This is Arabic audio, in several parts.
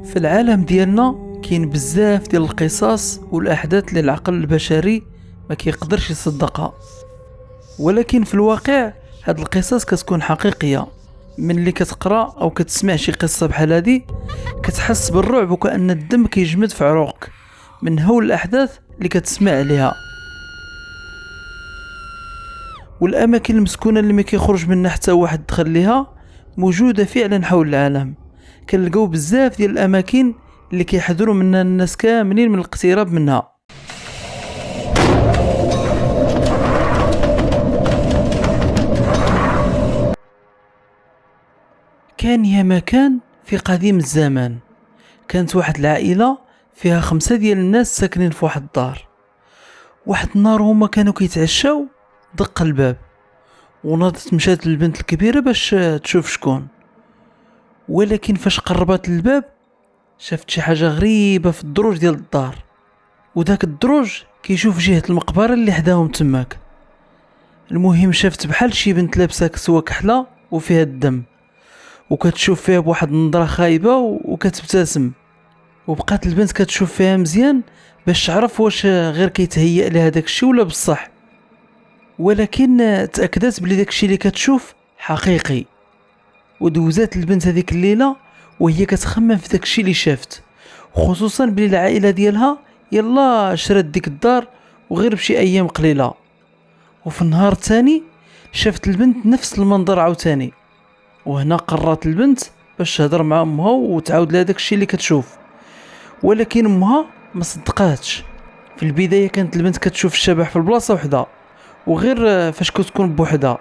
في العالم ديالنا كاين بزاف ديال القصص والاحداث اللي العقل البشري ما كيقدرش يصدقها، ولكن في الواقع هاد القصص كتكون حقيقيه. من اللي كتقرا او كتسمع شي قصه بحال هادي كتحس بالرعب وكأن الدم كيجمد في عروقك من هول الاحداث اللي كتسمع عليها. والاماكن المسكونه اللي ما كيخرج منها حتى واحد دخل ليها موجوده فعلا حول العالم. كنلقاو بزاف ديال الاماكن اللي كيحذروا منها الناس كاملين من الاقتراب منها. كان يا مكان في قديم الزمان، كانت واحد العائله فيها 5 ديال الناس ساكنين في واحد الدار. واحد النهار هما كانوا كيتعشاو، دق الباب وناضت مشات للبنت الكبيره باش تشوف شكون. ولكن فاش قربت للباب شافت شي حاجه غريبه في الدروج ديال الدار، وداك الدروج كيشوف جهه المقبره اللي حداهم تماك. المهم شافت بحال شي بنت لابسه كسوه كحله وفيها الدم، وكتشوف فيها بواحد النظره خايبه وكتبتسم. وبقات البنت كتشوف فيها مزيان باش تعرف واش غير كيتهيأ لها داك الشيء ولا بصح. ولكن تاكدت بلي داك الشيء اللي كتشوف حقيقي. ودوزات البنت هذيك الليله وهي كتخمم في داك الشيء اللي شافت، خصوصا بلي العائله ديالها يلا شرات ديك الدار وغير بشي ايام قليله. وفي النهار الثاني شافت البنت نفس المنظر عاوتاني، وهنا قررت البنت باش تهضر مع امها وتعاود لها داك الشيء اللي كتشوف. ولكن امها ما صدقاتش. في البدايه كانت البنت كتشوف الشبح في البلاصه وحده وغير فاش كتكون بوحدها،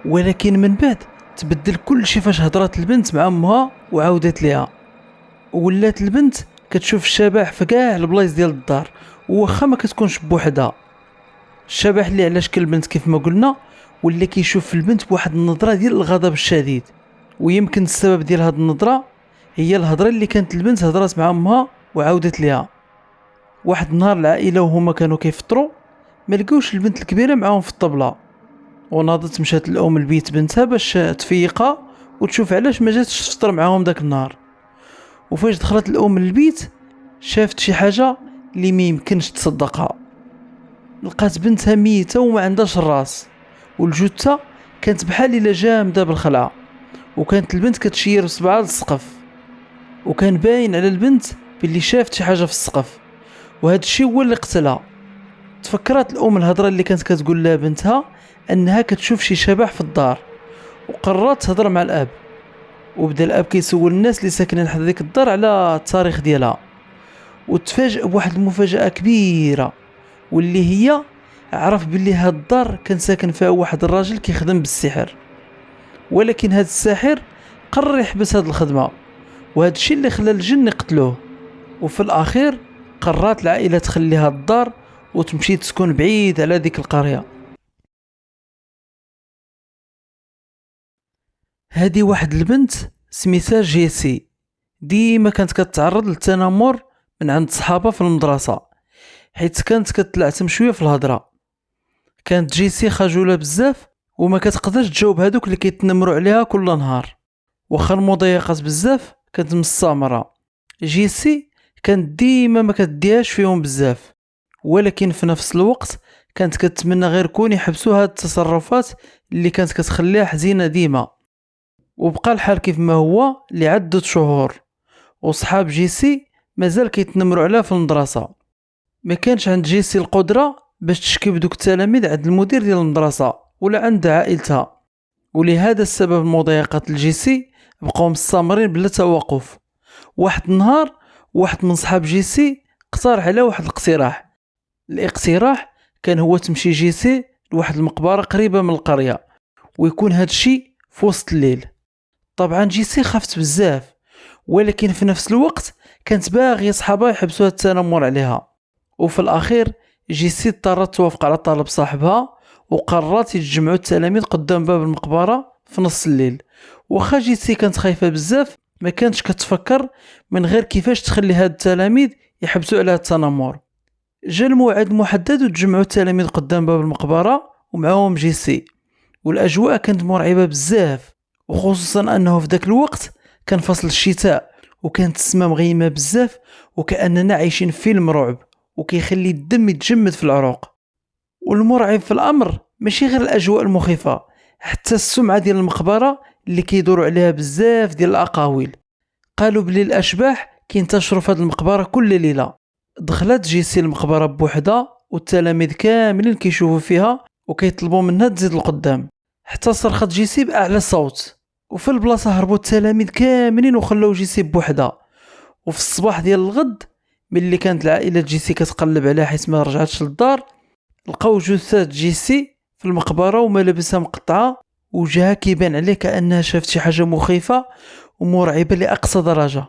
ولكن من بعد تبدل كل شيء فاش هضرات البنت مع امها وعاودت ليها. ولات البنت كتشوف الشبح في كاع البلايص ديال الدار وواخا ما كتكونش بوحدها. الشبح اللي على شكل البنت كيف ما قلنا ولا كيشوف في البنت بواحد النظره ديال الغضب الشديد. ويمكن السبب ديال هاد النظره هي الهضره اللي كانت البنت هضرات مع امها وعاودت ليها. واحد النهار العائله وهما كانوا كيفطروا ما لقاوش البنت الكبيره معاهم في الطبله، وناضت مشات الام البيت بنتها باش تفيقها وتشوف علاش ما جاتش تفطر معاهم داك النهار. وفاش دخلت الام للبيت شافت شي حاجه اللي ما يمكنش تصدقها. لقات بنتها ميته وما عندهاش الراس، والجثه كانت بحال الا جامده بالخلعه، وكانت البنت كتشير بصبعها للسقف، وكان باين على البنت باللي شافت شي حاجه في السقف، وهذا الشيء هو اللي قتلها. تفكرت الام الهضره اللي كانت كتقول لها بنتها انها كتشوف شي شبح في الدار، وقررت تهضر مع الاب. وبدا الاب كيسول الناس اللي ساكنين حدا ديك الدار على التاريخ ديالها، وتفاجئ بواحد المفاجاه كبيره، واللي هي عرف باللي هاد الدار كان ساكن فيها واحد الراجل كيخدم بالسحر. ولكن هاد الساحر قرر يحبس هاد الخدمه، وهاد الشيء اللي خلى الجن يقتلوه. وفي الاخير قررت العائله تخلي هاد الدار وتمشي تسكن بعيد على ديك القريه. هادي واحد البنت سميتها جيسي، ديما كانت كتعرض للتنمر من عند صحابها في المدرسه، حيت كانت كتلعثم شويه في الهضره. كانت جيسي خجوله بزاف وما كتقدرش تجاوب هادوك اللي كيتنمروا عليها كل نهار، واخا المضايقات بزاف كانت مستمره. جيسي كانت ديما ما كتديهاش فيهم بزاف، ولكن في نفس الوقت كانت كتمنى غير كون يحبسوا هاد التصرفات اللي كانت كتخليها حزينه ديما. وبقى الحال كيف ما هو لعدة شهور، وصحاب جيسي مازال كيتنمروا عليها في المدرسة. ما كانش عند جيسي القدرة باش تشكي بدوك التلاميذ عند المدير ديال المدرسة ولا عند عائلتها، ولهذا السبب المضايقات لجيسي بقاو مستمرين بلا توقف. واحد النهار واحد من صحاب جيسي اقترح على واحد الاقتراح كان هو تمشي جيسي لواحد المقبرة قريبة من القرية، ويكون هاد الشيء في وسط الليل. طبعا جيسي خافت بزاف، ولكن في نفس الوقت كانت باغيه صحابها يحبسوها التنمر عليها. وفي الاخير جيسي اضطرت توافق على طلب صاحبها، وقررت يتجمعوا التلاميذ قدام باب المقبره في نص الليل. واخا جيسي كانت خايفه بزاف ما كانتش كتفكر من غير كيفاش تخلي هاد التلاميذ يحبسوا عليها التنمر. جا الموعد محدد وتجمعوا التلاميذ قدام باب المقبره ومعاهم جيسي، والاجواء كانت مرعبه بزاف، وخصوصا انه في ذاك الوقت كان فصل الشتاء وكانت السما مغيمة بزاف وكأننا عايشين في فيلم رعب، وكيخلي الدم يتجمد في العروق. والمرعب في الامر ماشي غير الاجواء المخيفة، حتى السمعة ديال المقبرة اللي كيدوروا عليها بزاف ديال الاقاويل. قالوا بلي الاشباح كينتشروا في هذه المقبرة كل ليلة. دخلت جيسي المقبرة بوحدها والتلاميذ كاملين كيشوفوا فيها وكيطلبوا منها تزيد القدام، حتى صرخت جيسي بأعلى صوت. وفي البلاصة هربوا التلاميذ كاملين وخلاو جيسي بوحدها. وفي الصباح ديال الغد ملي كانت العائلة جيسي كتقلب عليها حيت ما رجعتش للدار، لقاو جثات جيسي في المقبرة وملابسها مقطعة، وجهها كيبان عليه كأنها شافت شي حاجة مخيفة ومرعبة لأقصى درجة.